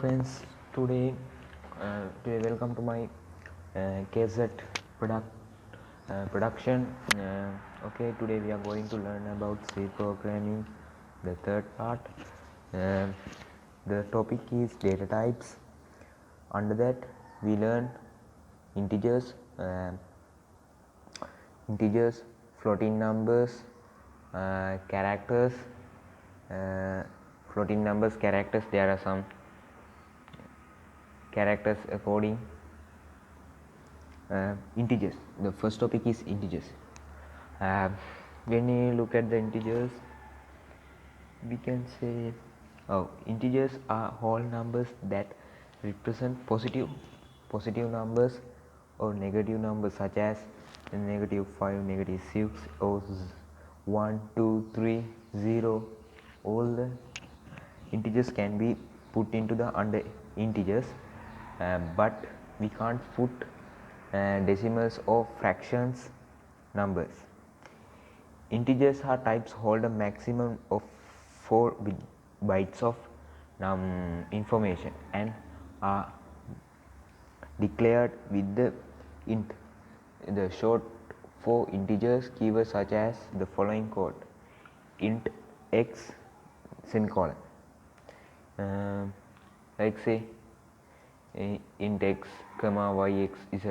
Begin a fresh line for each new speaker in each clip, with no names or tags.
friends, today welcome to my KZ production. Today we are going to learn about C programming, the third part. Uh, the topic is data types. Under that we learn integers, floating numbers, characters. Floating numbers, characters. There are some characters according integers. The first topic is integers. When you look at the integers, we can say integers are whole numbers that represent positive numbers or negative numbers, such as -5, -6, or 1, 2, 3, 0. All the integers can be put into the under integers, but we can't put decimals or fractions numbers. Integers are types hold a maximum of 4 bytes of information and are declared with the int. The short for integers keywords such as the following code: int x semicolon. Like say int x comma yx z.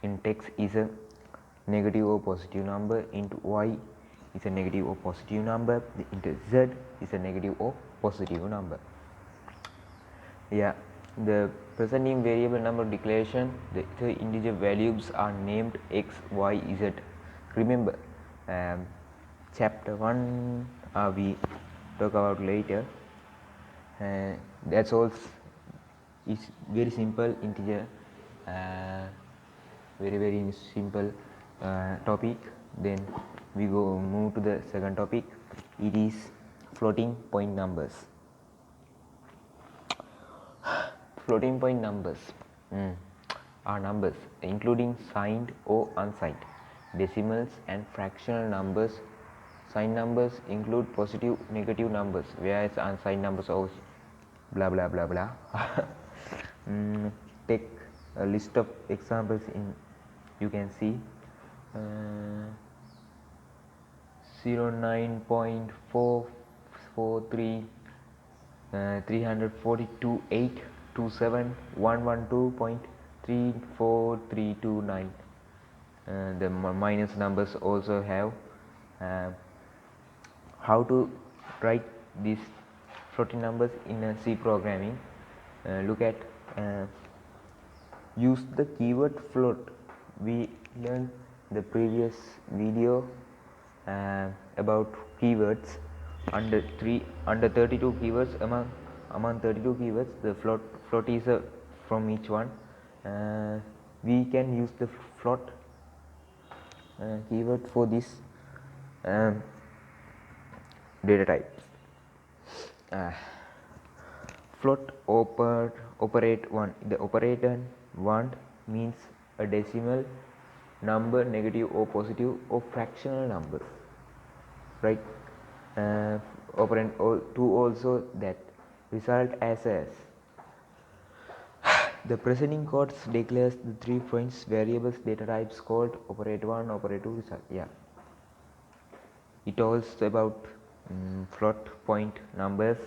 Int x is a negative or positive number, int y is a negative or positive number, int z is a negative or positive number. The presenting variable number declaration, the integer values are named x, y, z. Remember, chapter 1 we talk about later. That's all. It's very simple integer, very simple topic. Then we move to the second topic. It is floating point numbers. Floating point numbers are numbers including signed or unsigned, decimals and fractional numbers. Signed numbers include positive, negative numbers, whereas unsigned numbers are blah blah blah blah. Take a list of examples in you can see 09.443 342.827 112.34329. The minus numbers also have. How to write these floating numbers in a C programming? Look at use the keyword float. We learned the previous video about keywords. Under 32 keywords, among 32 keywords, the float is from each one. We can use the float keyword for this data type. Float operate 1. The operator 1 means a decimal number, negative or positive, or fractional number, right? Operand 2 also that result as the presenting codes declares the 3 points variables data types called operate 1, operate 2, result. It also about float point numbers.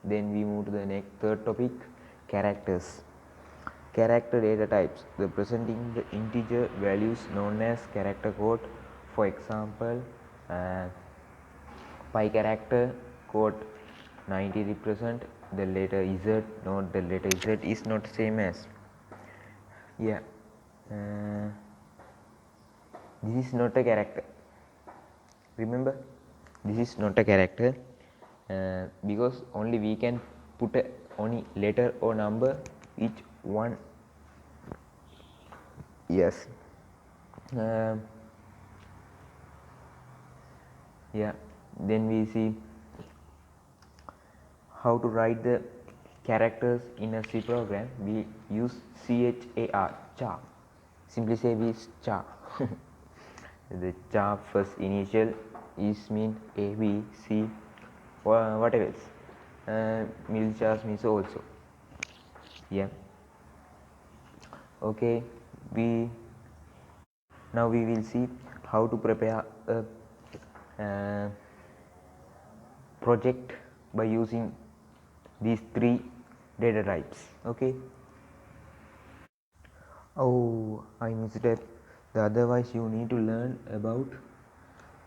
Then we move to the third topic, characters. Character data types, the presenting the integer values known as character code. For example, pi character code 90 represent the letter z, not the letter z is not same as. This is not a character. Remember, this is not a character because only we can put only letter or number each one. Then we see how to write the characters in a C program. We use char. Simply say we char. The char first initial is mean A, B, C, or whatever else. Middle chars means also. Yeah. Okay, we now we will see how to prepare a project by using these three data types. Okay. Oh, I missed it. Otherwise you need to learn about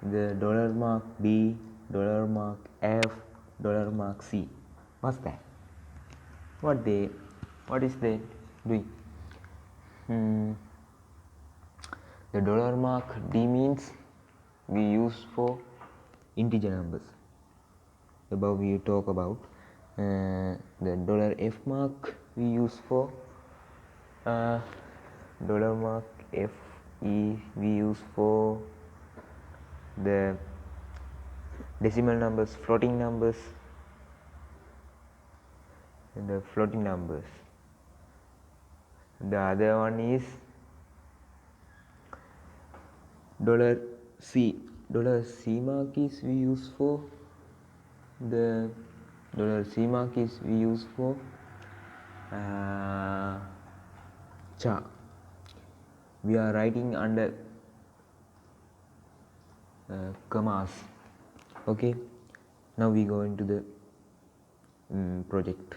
the $mark B, $mark F, $mark C. What's that? What is they doing? The $mark D means we use for integer numbers. Above we talk about the $F mark we use for $mark F E we use for the decimal numbers, floating numbers, and the floating numbers. The other one is $C. $C mark is we use for the $C mark is we use for char. We are writing under commas. Okay. Now we go into the project.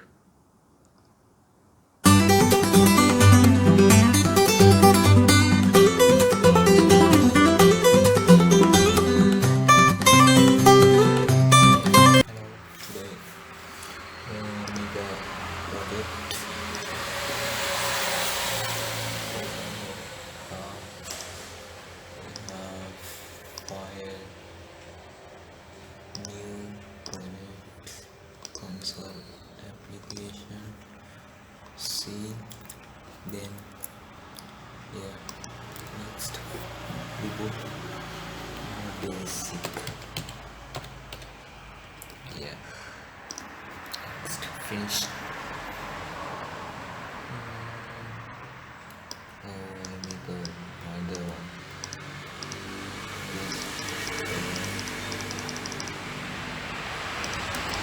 Then next we put basic. Next finish. Let me go another one.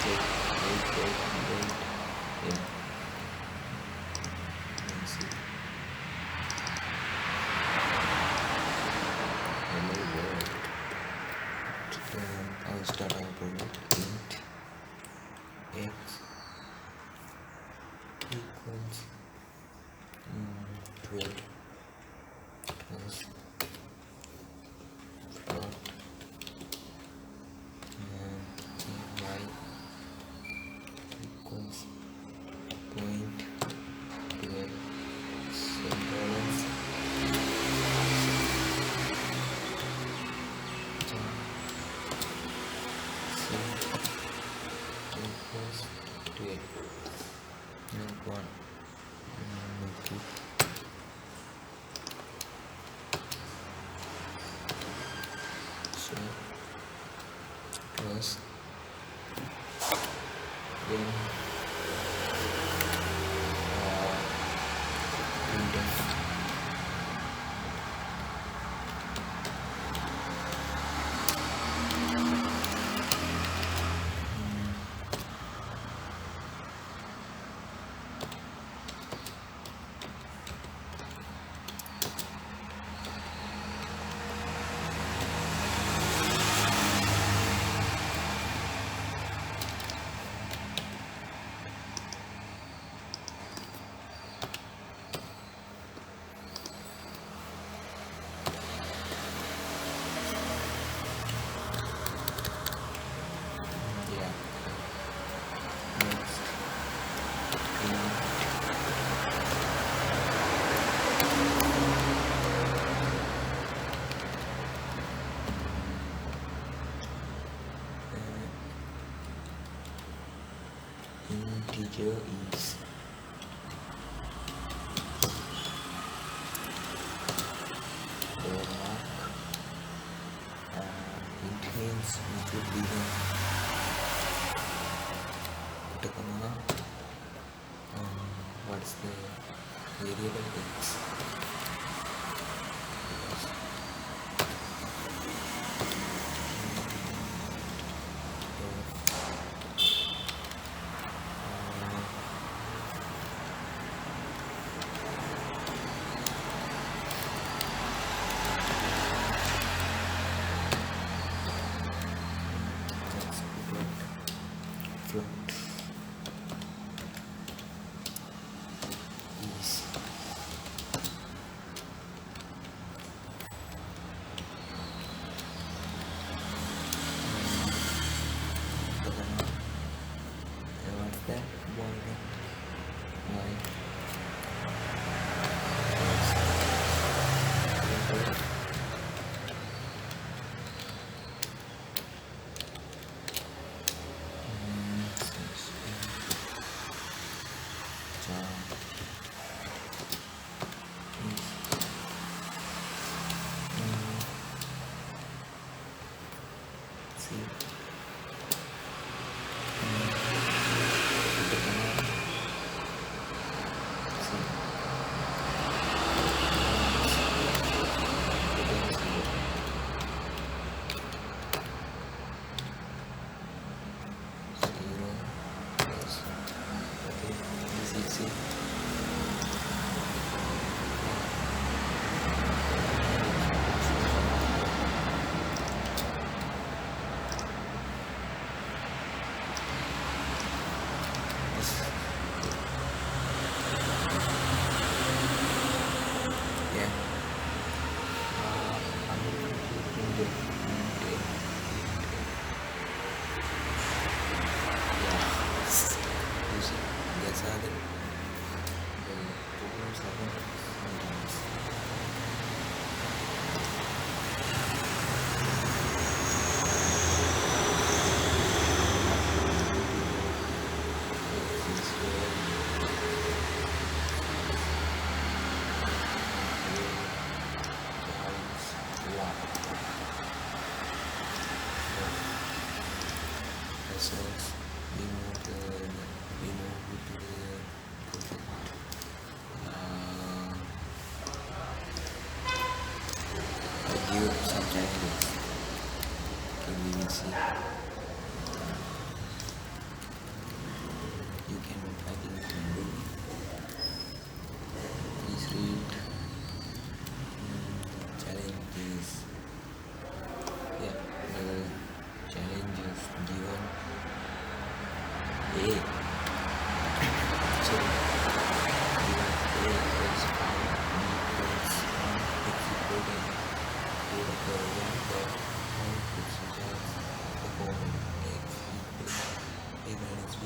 Wait. Let's see. I'll start our project. Int x equals 12 plus float y equals 0.12 semicolons equals 12. Now one. So plus then printf. Integer is $mark. It means we should be put a comma. What's the variable x? see. Put the command. See. That's how the problems happen sometimes. Results, we move to the project. I give some challenges. Okay, we will see. You can type in do. Please read. Challenge is, yeah, the challenge is given A. So given A equals 5, B equals 1, x equal to A the one that outputs results the following x equals A minus B,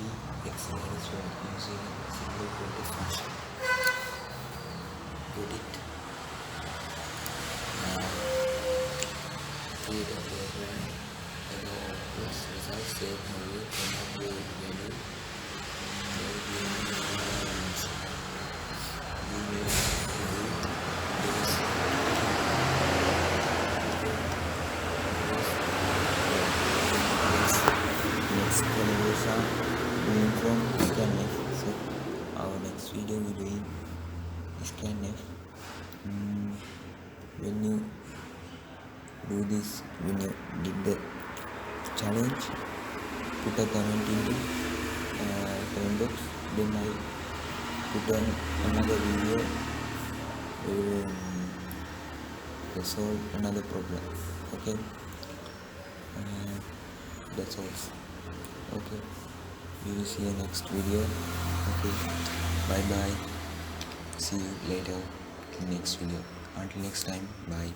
x minus 1 using single quoted function. Put it. Now create a program and the outputs results save value and update value. Next Ganeshan doing from scanf. So our next video we doing scanf. When you do this, when you did the challenge, put a comment in the comment box. Then I put on another video to solve another problem. Okay, that's all. Okay, we will see you next video. Okay, bye bye. See you later in next video. Until next time, bye.